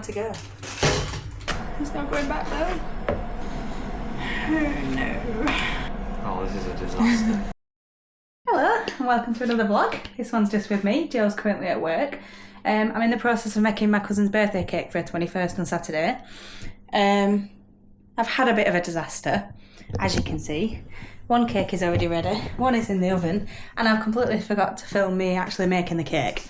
to go? It's not going back though. Oh no. Oh, this is a disaster. Hello and welcome to another vlog. This one's just with me. Joe's currently at work. I'm in the process of making my cousin's birthday cake for her 21st on Saturday. I've had a bit of a disaster, as you can see. One cake is already ready, one is in the oven, and I've completely forgot to film me actually making the cake.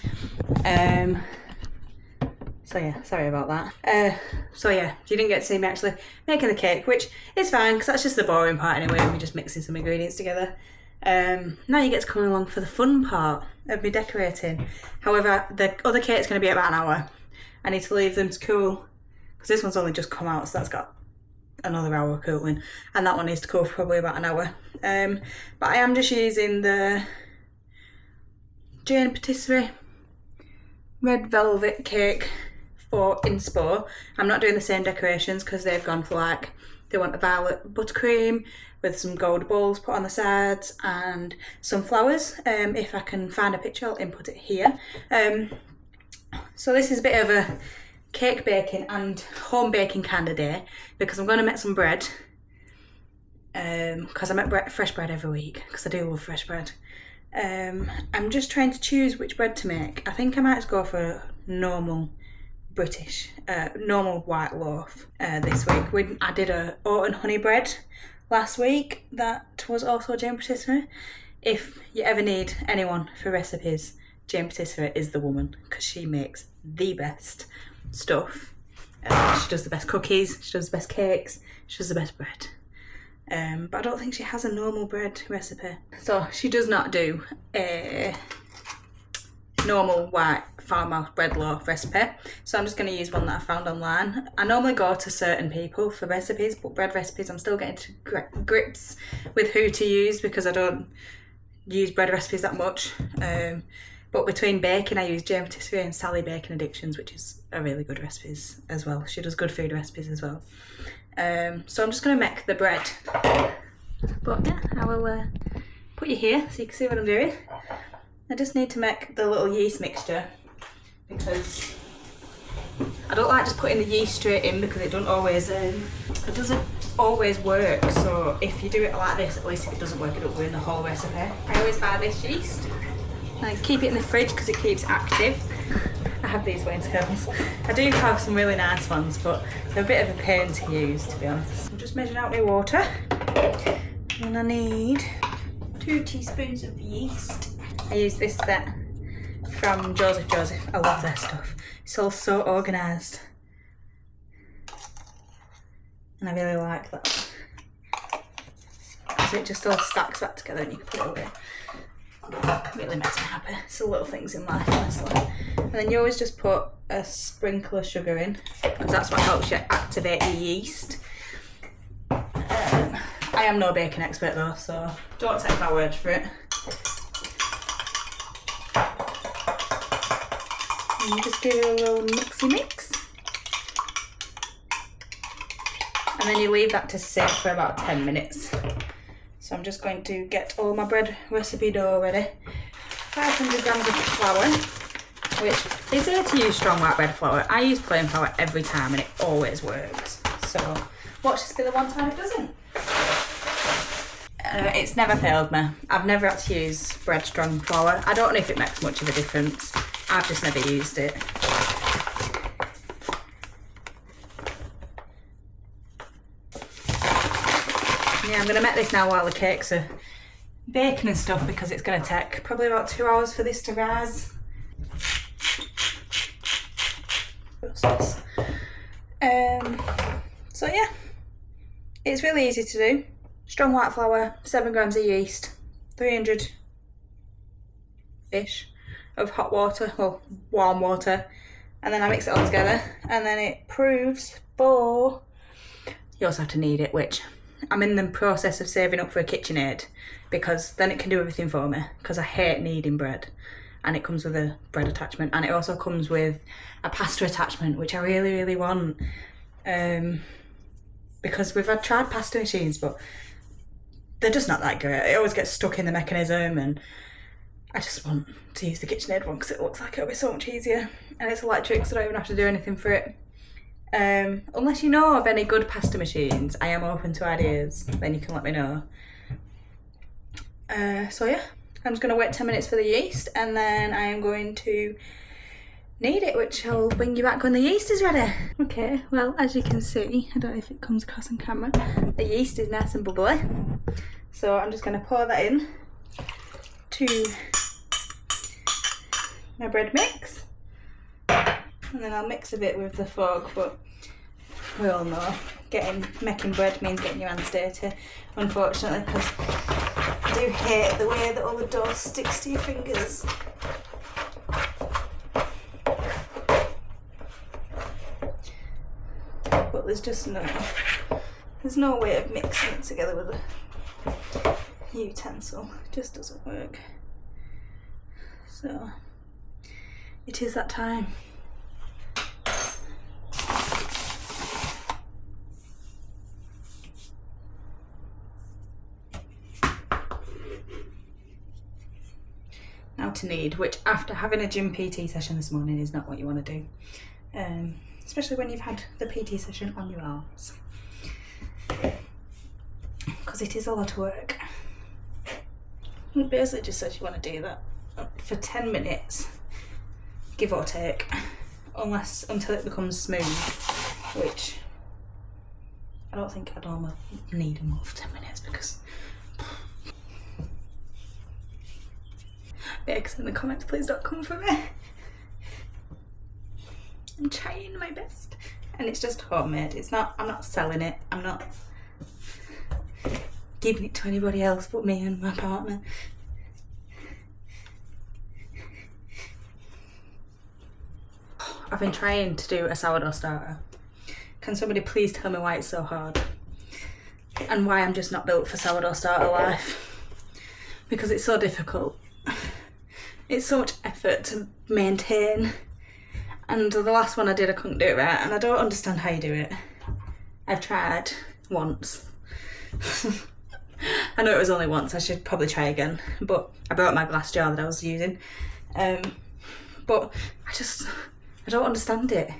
So yeah, sorry about that. So yeah, you didn't get to see me actually making the cake, which is fine because that's just the boring part anyway, and we're just mixing some ingredients together. Now you get to come along for the fun part of me decorating. However, the other cake's going to be about an hour. I need to leave them to cool because this one's only just come out, so that's got another hour cooling, and that one needs to cool for probably about an hour. But I am just using the Jane Patisserie red velvet cake for inspo. I'm not doing the same decorations because they've gone for like, they want a violet buttercream with some gold balls put on the sides and some flowers. If I can find a picture, I'll input it here. So this is a bit of a cake baking and home baking kind of day because I'm going to make some bread. Because I make fresh bread every week because I do love fresh bread. I'm just trying to choose which bread to make. I think I might just go for a normal British, normal white loaf this week. I did a oat and honey bread last week that was also Jane Patisserie. If you ever need anyone for recipes, Jane Patisserie is the woman because she makes the best stuff. She does the best cookies, she does the best cakes, she does the best bread. But I don't think she has a normal bread recipe. So she does not do a normal white farmhouse bread loaf recipe. So I'm just going to use one that I found online. I normally go to certain people for recipes, but bread recipes I'm still getting to grips with who to use because I don't use bread recipes that much. But between baking, I use Jane Patisserie and Sally Baking Addictions, which is a really good recipes as well. She does good food recipes as well. So I'm just going to make the bread. But yeah, I will put you here so you can see what I'm doing. I just need to make the little yeast mixture because I don't like just putting the yeast straight in because it doesn't always work. So if you do it like this, at least if it doesn't work, it will ruin the whole recipe. I always buy this yeast. I keep it in the fridge because it keeps active. I have these Wainscones. I do have some really nice ones, but they're a bit of a pain to use, to be honest. I'm just measuring out my water. And I need 2 teaspoons of yeast. I use this set from Joseph. I love their stuff. It's all so organised. And I really like that. So it just all stacks back together and you can put it away. Really makes me happy. It's the little things in life, honestly. And then you always just put a sprinkle of sugar in because that's what helps you activate the yeast. I am no baking expert though, so don't take my word for it. And you just give it a little mixy mix. And then you leave that to sit for about 10 minutes. So I'm just going to get all my bread recipe dough ready. 500 grams of flour, which they say to use strong white bread flour. I use plain flour every time and it always works. So watch this be the one time it doesn't. It's never failed me. I've never had to use bread strong flour. I don't know if it makes much of a difference. I've just never used it. Yeah, I'm going to make this now while the cakes are baking and stuff because it's going to take probably about 2 hours for this to rise. So yeah, it's really easy to do. Strong white flour, 7 grams of yeast, 300-ish of hot water, well, warm water, and then I mix it all together, and then it proves for, you also have to knead it, which I'm in the process of saving up for a KitchenAid because then it can do everything for me because I hate kneading bread, and it comes with a bread attachment, and it also comes with a pasta attachment, which I really, really want, because we've tried pasta machines, but they're just not that great. It always gets stuck in the mechanism, and I just want to use the KitchenAid one because it looks like it'll be so much easier, and it's electric so I don't even have to do anything for it. Unless you know of any good pasta machines, I am open to ideas, then you can let me know. So yeah, I'm just going to wait 10 minutes for the yeast, and then I am going to knead it, which I'll bring you back when the yeast is ready. Okay, well, as you can see, I don't know if it comes across on camera, the yeast is nice and bubbly. So I'm just going to pour that in to my bread mix, and then I'll mix a bit with the fork, but we all know making bread means getting your hands dirty, unfortunately, because I do hate the way that all the dough sticks to your fingers. But there's no way of mixing it together with a utensil. It just doesn't work. So it is that time. Now to knead, which after having a gym PT session this morning is not what you want to do. Especially when you've had the PT session on your arms. Because it is a lot of work. It basically just says you want to do that for 10 minutes, give or take, until it becomes smooth, which I don't think I'd almost need more for 10 minutes because... Because in the comments, please don't come for me. I'm trying my best, and it's just homemade. I'm not selling it. I'm not giving it to anybody else but me and my partner. I've been trying to do a sourdough starter. Can somebody please tell me why it's so hard? And why I'm just not built for sourdough starter life? Because it's so difficult. It's so much effort to maintain. And the last one I did, I couldn't do it right, and I don't understand how you do it. I've tried once. I know it was only once, I should probably try again, but I brought my glass jar that I was using. But I don't understand it.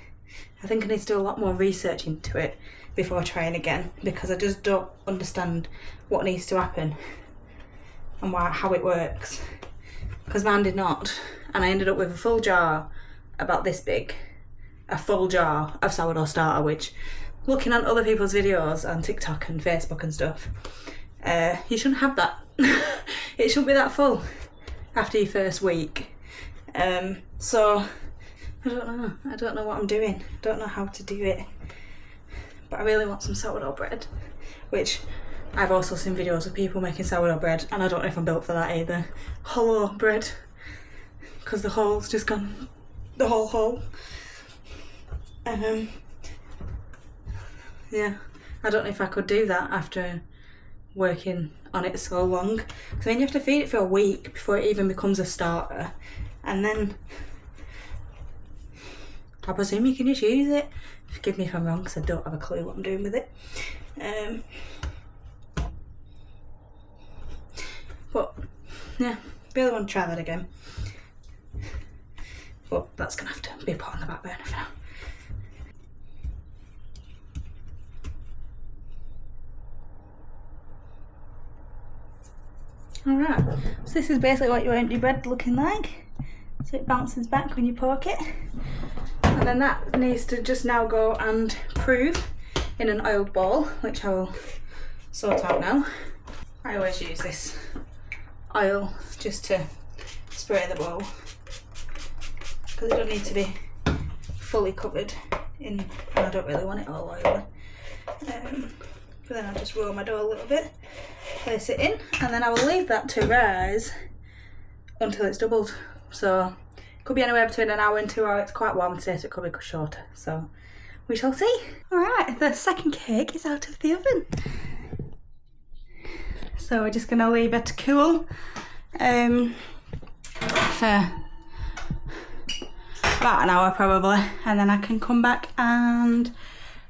I think I need to do a lot more research into it before trying again, because I just don't understand what needs to happen and how it works. Because mine did not, and I ended up with a full jar about this big, a full jar of sourdough starter, which, looking at other people's videos on TikTok and Facebook and stuff, you shouldn't have that. It shouldn't be that full after your first week. So I don't know what I'm doing. I don't know how to do it, but I really want some sourdough bread, which I've also seen videos of people making sourdough bread, and I don't know if I'm built for that either. Hollow bread, because the hole's just gone, the whole hole. Yeah, I don't know if I could do that after working on it so long. So then you have to feed it for a week before it even becomes a starter, and then I presume you can just use it. Forgive me if I'm wrong, because I don't have a clue what I'm doing with it. But yeah, really want to try that again. But that's going to have to be put on the back burner for now. Alright, so this is basically what your empty bread looking like. So it bounces back when you poke it. And then that needs to just now go and prove in an oiled bowl, which I will sort out now. I always use this oil just to spray the bowl, because it don't need to be fully covered in, and I don't really want it all oily. But then I'll just roll my dough a little bit, place it in, and then I will leave that to rise until it's doubled. So it could be anywhere between an hour and 2 hours. It's quite warm today, so it could be shorter. So we shall see. Alright, the second cake is out of the oven. So we're just going to leave it to cool for about an hour probably, and then I can come back and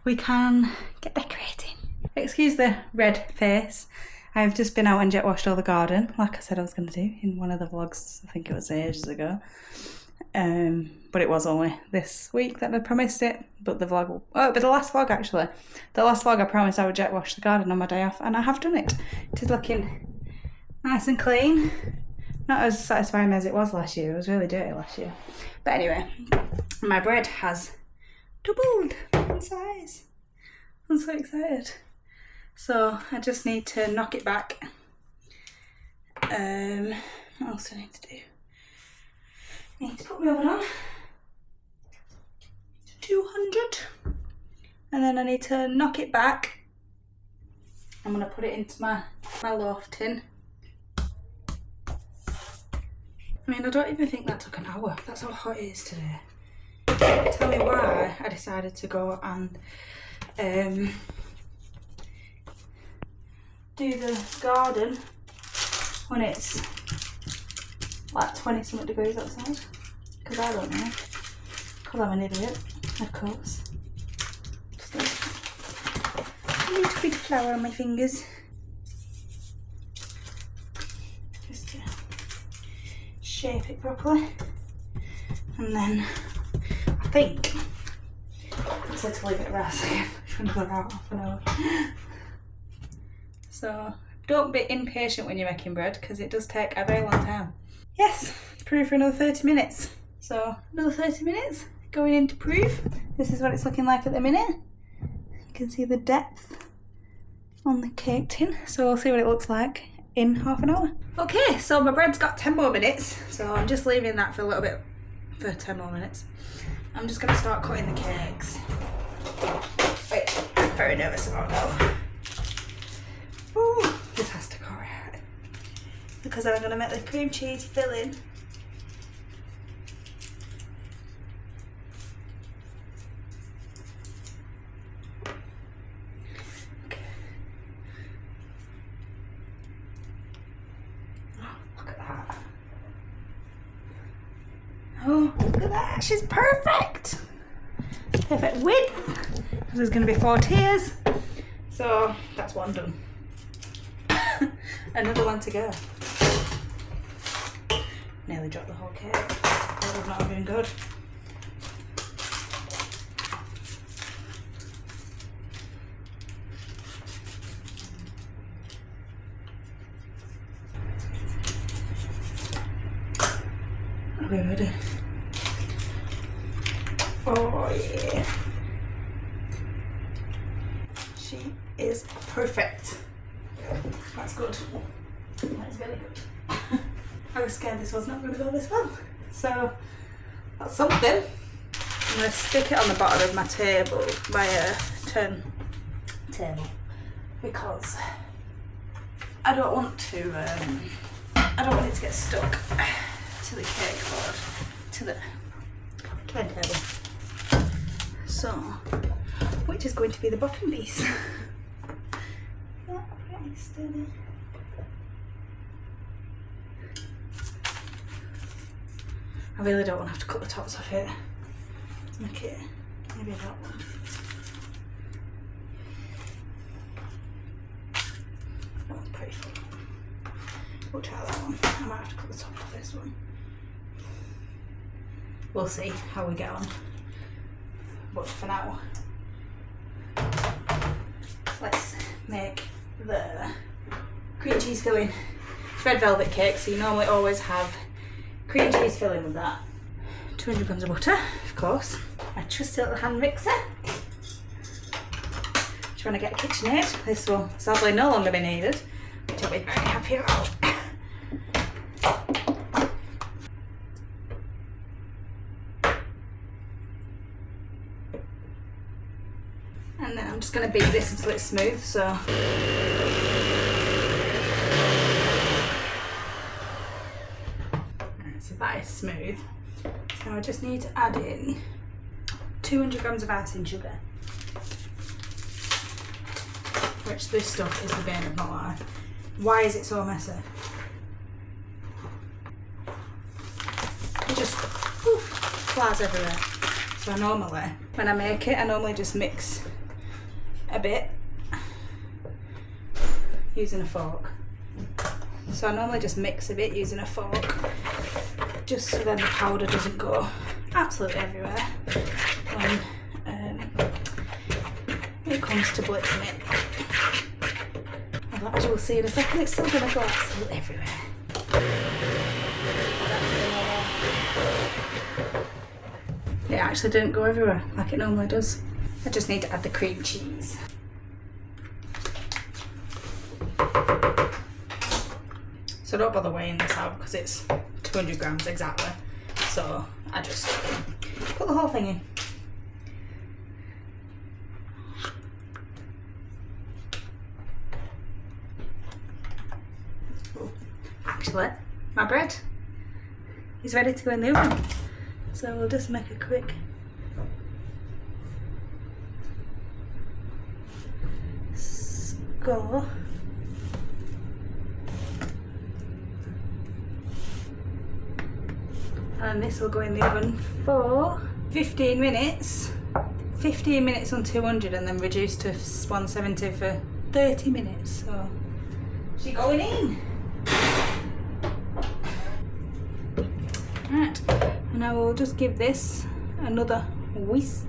we can get decorating. Excuse the red face. I've just been out and jet washed all the garden, like I said I was going to do in one of the vlogs. I think it was ages ago. But it was only this week that I promised it. But the vlog, but the last vlog actually. The last vlog I promised I would jet wash the garden on my day off, and I have done it. It is looking nice and clean. Not as satisfying as it was last year. It was really dirty last year. But anyway, my bread has doubled in size. I'm so excited. So I just need to knock it back. What else do I need to do? I need to put my oven on. 200. And then I need to knock it back. I'm going to put it into my loaf tin. I mean, I don't even think that took an hour. That's how hot it is today. Tell me why I decided to go and do the garden when it's like 20 something degrees outside. Because I don't know. Because I'm an idiot, of course. Just a little bit of flour on my fingers. Just to shape it properly. And then I think I said to leave it rest again for another half an hour. So don't be impatient when you're making bread because it does take a very long time. Yes, proof for another 30 minutes. So another 30 minutes going into proof. This is what it's looking like at the minute. You can see the depth on the cake tin. So we'll see what it looks like in half an hour. Okay, so my bread's got 10 more minutes. So I'm just leaving that for a little bit, for 10 more minutes. I'm just gonna start cutting the cakes. Wait, I'm very nervous about that. Ooh, this has to go right. Because I'm gonna make the cream cheese filling. Okay. Oh, look at that. Oh, look at that. She's perfect. Perfect width. There's gonna be 4 tiers. So that's one done. Another one to go. Nearly dropped the whole cake. That would not have been good. Are we ready? Oh yeah. She is perfect. That's good. That's very good. I was scared this was not going to go this well. So that's something. I'm going to stick it on the bottom of my table, my turntable, because I don't want it to get stuck to the cake board, to the turntable. So, which is going to be the bottom piece. That pretty steady. I really don't want to have to cut the tops off here. Let's make it maybe that one. That one's pretty full. We'll try that one. I might have to cut the top off this one. We'll see how we get on. But for now, let's make the cream cheese filling. It's red velvet cake, so you normally always have cream cheese filling with that. 200 grams of butter, of course. My trusty little hand mixer. Just want to get a KitchenAid. This will sadly no longer be needed, which I'll be very happy about. And then I'm just going to beat this until it's smooth, so. So that is smooth. So I just need to add in 200 grams of icing sugar. Which this stuff is the bane of my life. Why is it so messy? It just flies everywhere. So I normally, when I make it, I normally just mix a bit using a fork. So I normally just mix a bit using a fork. just so then the powder doesn't go absolutely everywhere when it comes to blitzing it. Although, as you will see in a second, it's still going to go absolutely everywhere. It actually didn't go everywhere like it normally does. I just need to add the cream cheese. So don't bother weighing this out because it's 200 grams exactly. So I just put the whole thing in. Actually, my bread is ready to go in the oven. So we'll just make a quick score. And this will go in the oven for 15 minutes. 15 minutes on 200 and then reduced to 170 for 30 minutes. So she's going in. Right, and I will just give this another whisk.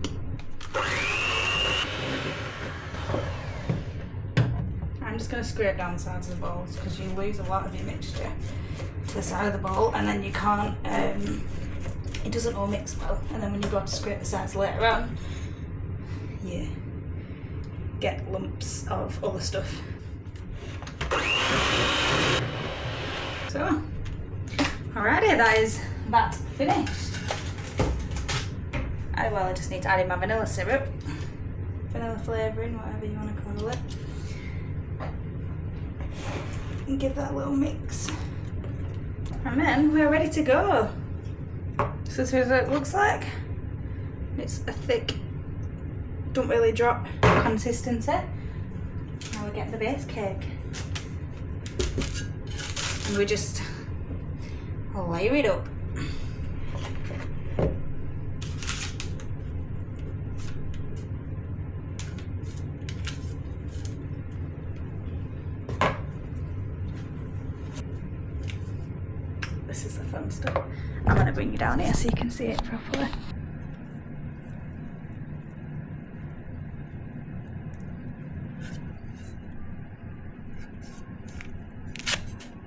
I'm just going to scrape down the sides of the bowls because you lose a lot of your mixture to the side of the bowl, and then you can't, it doesn't all mix well, and then when you go to scrape the sides later on, you get lumps of other stuff. So, alrighty, that is that finished. I just need to add in my vanilla syrup, vanilla flavouring, whatever you want to call it, and give that a little mix. And then we're ready to go. So this is what it looks like. It's a thick, don't really drop consistency. Now we get the base cake. And we just layer it up. This is the fun stuff. I'm going to bring you down here so you can see it properly.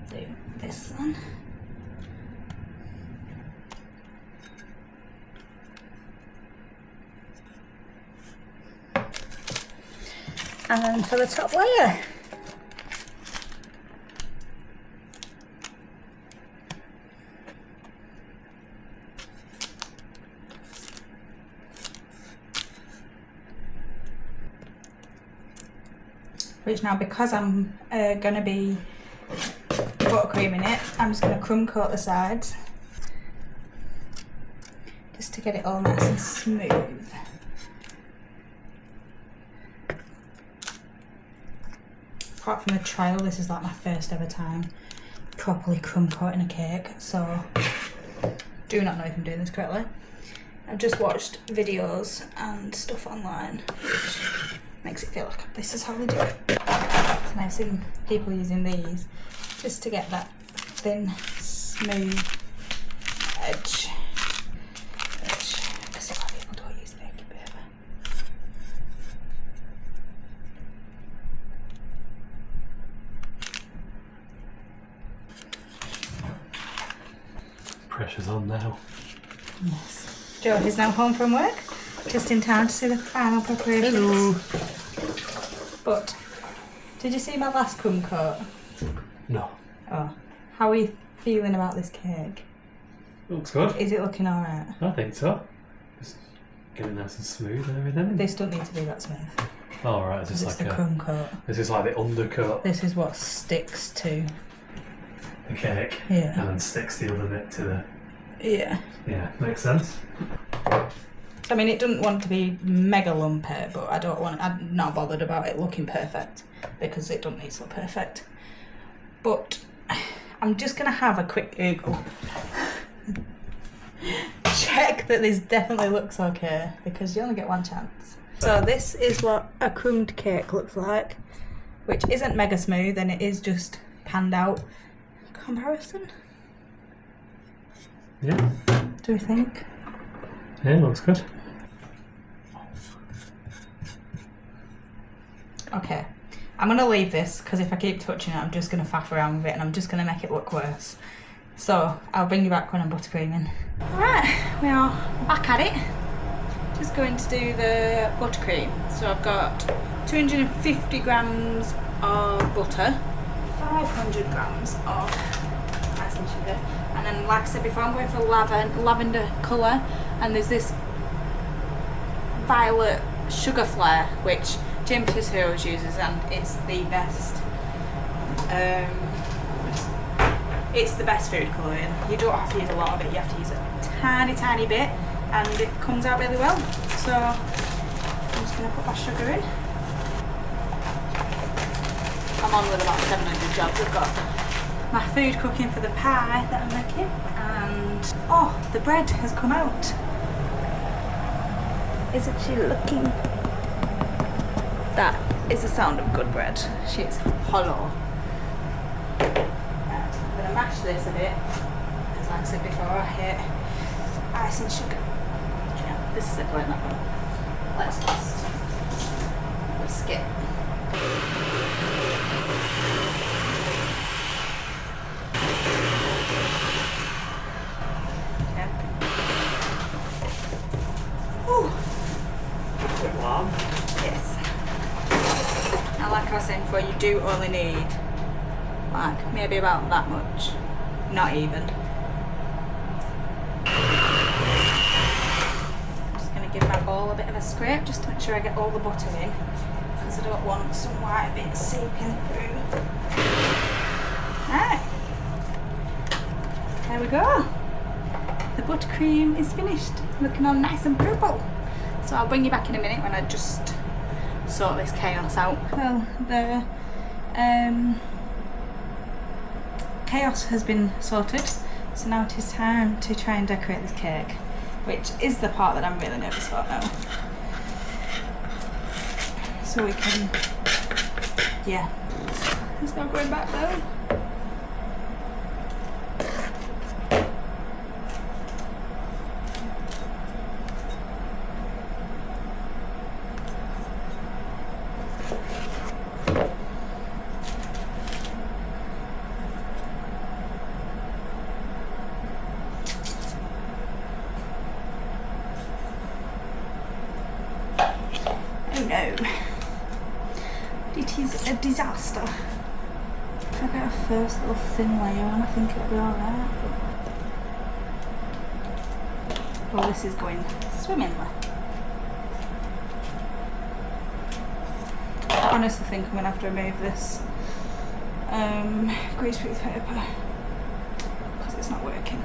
Do this one. And then for the top layer, which now, because I'm going to be buttercreaming it, I'm just going to crumb coat the sides just to get it all nice and smooth. Apart from the trial, this is like my first ever time properly crumb coating a cake, so do not know if I'm doing this correctly. I've just watched videos and stuff online, which makes it feel like this is how they do it. And I've seen people using these just to get that thin, smooth edge. Because a lot of people don't use baking paper. Pressure's on now. Yes. Joe is now home from work, just in time to see the final preparations. Hello. But, did you see my last crumb coat? No. Oh. How are you feeling about this cake? Looks good. Is it looking alright? I think so. Just getting nice and smooth and everything. This don't need to be that smooth. Oh, right. It's It's just the like crumb coat. this is like the undercut This is what sticks to. the cake. Yeah. And then sticks the other bit to the. Yeah. Yeah, makes sense. I mean, it doesn't want to be mega lumpy, but I'm not bothered about it looking perfect because it doesn't need to look perfect. But I'm just going to have a quick Google. Check that this definitely looks okay because you only get one chance. So this is what a crumbed cake looks like, which isn't mega smooth and it is just panned out. Comparison? Yeah. Do we think? Yeah, looks good. Okay, I'm going to leave this because if I keep touching it I'm just going to faff around with it and I'm just going to make it look worse. So I'll bring you back when I'm buttercreaming. Right, we are back at it. Just going to do the buttercream. So I've got 250 grams of butter, 500 grams of icing sugar, and then like I said before I'm going for lavender colour, and there's this violet sugar flare which James Heroes uses and it's the best. It's the best food colouring. You don't have to use a lot of it, you have to use a tiny bit and it comes out really well. So I'm just going to put my sugar in. I'm on with about 700 jobs. I've got my food cooking for the pie that I'm making and oh, the bread has come out. Isn't she looking? That is the sound of good bread. She's hollow. And I'm going to mash this a bit because like I said before I hate icing sugar. Yeah, this is it going that way. Let's just whisk it. Okay. Ooh. A bit warm. Yes. Now like I was saying before, you do only need like maybe about that much. Not even. Give my bowl a bit of a scrape just to make sure I get all the butter in because I don't want some white bits seeping through. Right, there we go. The buttercream is finished, looking all nice and purple. So I'll bring you back in a minute when I just sort this chaos out. Well, the chaos has been sorted, so now it is time to try and decorate this cake, which is the part that I'm really nervous about now. So we can, yeah, there's no going back though. Oh no, it is a disaster. If I get a first little thin layer on, I think it'll be alright. Well, this is going swimmingly. I honestly think I'm going to have to remove this greaseproof paper because it's not working.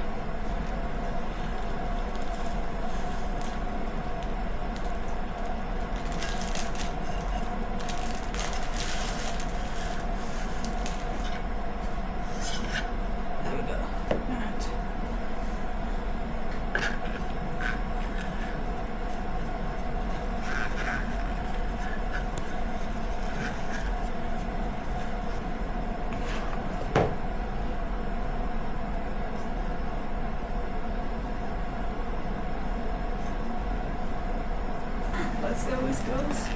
Let's go, this goes.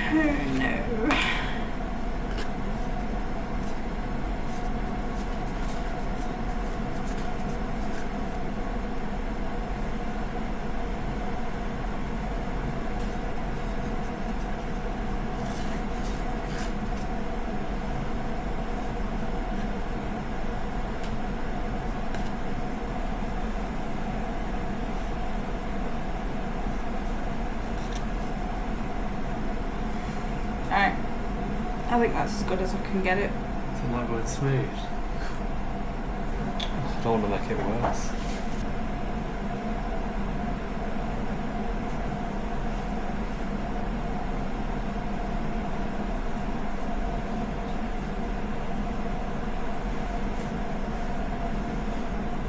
Oh no. Alright, I think that's as good as I can get it. It's not going smooth. I don't want to make it worse.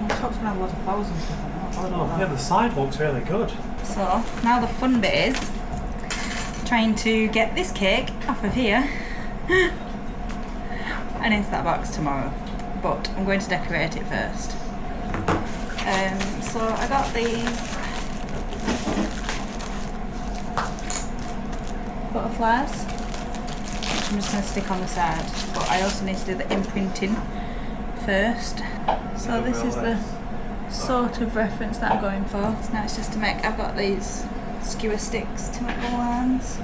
The top's gonna have lots of flowers and stuff on it. Oh, yeah, the side looks really good. So now the fun bit is trying to get this cake off of here and into that box tomorrow, but I'm going to decorate it first. So I got these butterflies, which I'm just going to stick on the side, but I also need to do the imprinting first. So this is the sort of reference that I'm going for. So now it's just to make, I've got these skewer sticks to make the lines.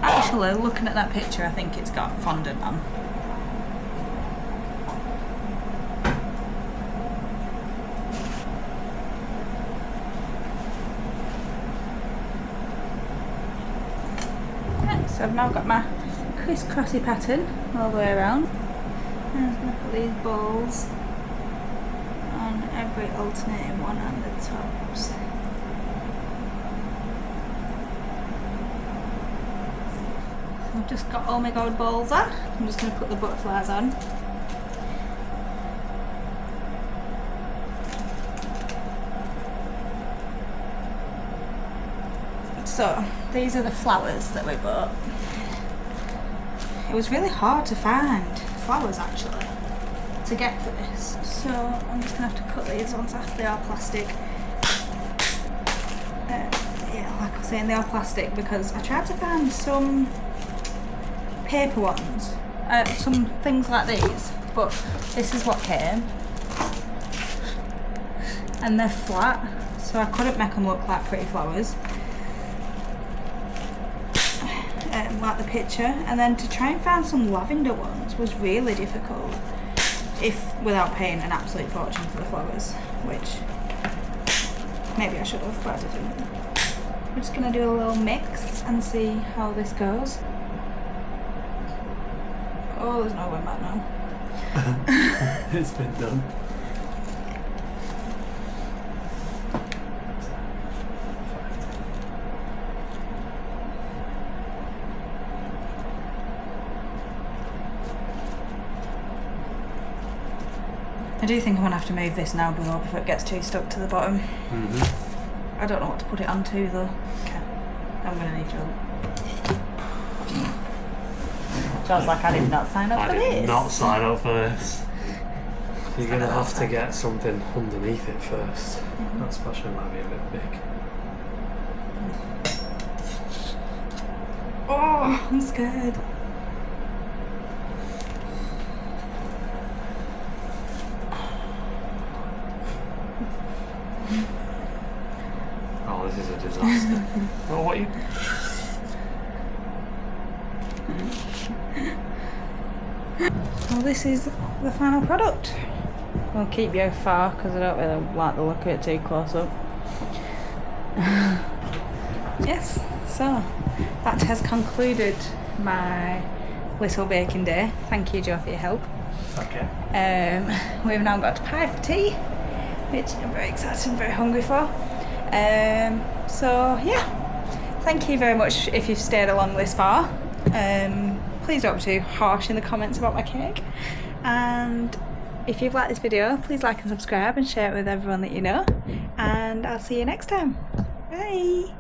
Actually, looking at that picture, I think it's got fondant on. Right, so I've now got my crisscrossy pattern all the way around. And I'm going to put these balls on every alternating one on the tops. I've just got all my gold balls on. I'm just going to put the butterflies on. So these are the flowers that we bought. It was really hard to find flowers actually to get for this. So I'm just going to have to cut these ones off. They are plastic. Yeah, like I was saying, they are plastic because I tried to find some paper ones, some things like these, but this is what came, and they're flat, so I couldn't make them look like pretty flowers, like the picture. And then to try and find some lavender ones was really difficult, without paying an absolute fortune for the flowers, which maybe I should have, but I didn't. I'm just gonna do a little mix and see how this goes. Oh, there's no way back now. It's been done. I do think I'm going to have to move this now before it gets too stuck to the bottom. I don't know what to put it onto though. Okay, I'm going to need your Sounds like I did not sign up for this. I did not sign up for this. You're going to have to get something underneath it first. That spatula might be a bit big. Oh, I'm scared. Oh, this is a disaster. Well, what you... Well, this is the final product. I'll keep you far because I don't really like the look of it too close up. Yes, so that has concluded my little baking day. Thank you, Joe, for your help. Okay. We've now got pie for tea, which I'm very excited and very hungry for. So yeah, thank you very much if you've stayed along this far. Please don't be too harsh in the comments about my cake. And if you've liked this video, please like and subscribe and share it with everyone that you know. And I'll see you next time. Bye.